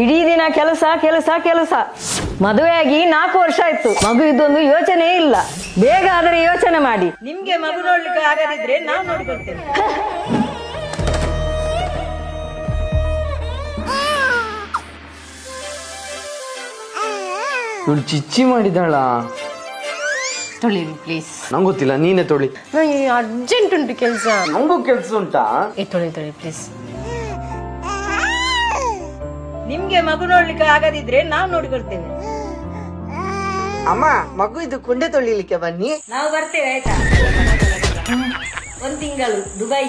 ಇಡೀ ದಿನ ಕೆಲಸ ಕೆಲಸ ಕೆಲಸ. ಮದುವೆಯಾಗಿ 4 ವರ್ಷ ಆಯ್ತು, ಮಗು ಇದೊಂದು ಯೋಚನೆ ಇಲ್ಲ. ಬೇಗ ಆದರೆ ಯೋಚನೆ ಮಾಡಿ. ನಿಮ್ಗೆ ಮಗು ನೋಡ್ಲಿಕ್ಕೆ ಆಗದಿದ್ರೆ ನಾವು ನೋಡಿಕೊಳ್ತೇವೆ. ಇವಳು ಚಿಚ್ಚಿ ಮಾಡಿದಾಳ. ತೊಳಿರಿ ಪ್ಲೀಸ್. ನಂಗೆ ಗೊತ್ತಿಲ್ಲ, ನೀನೇ ತೊಳಿ. ಅರ್ಜೆಂಟ್ ಉಂಟು ಕೆಲಸ. ನಂಗೂ ಕೆಲ್ಸ ಉಂಟಾ? ತೊಳಿ ಪ್ಲೀಸ್. ನಿಮ್ಗೆ ಮಗು ನೋಡ್ಲಿಕ್ಕೆ ಆಗದಿದ್ರೆ ನಾವು ನೋಡಿಕೊಳ್ತೇವೆ. ಅಮ್ಮ, ಮಗು ಇದು ಕುಂಡೆ ತೊಳಿಲಿಕ್ಕೆ ಬನ್ನಿ. ನಾವು ಬರ್ತೇವೆ ಆಯ್ತಾ? 1 ತಿಂಗಳು ದುಬೈ.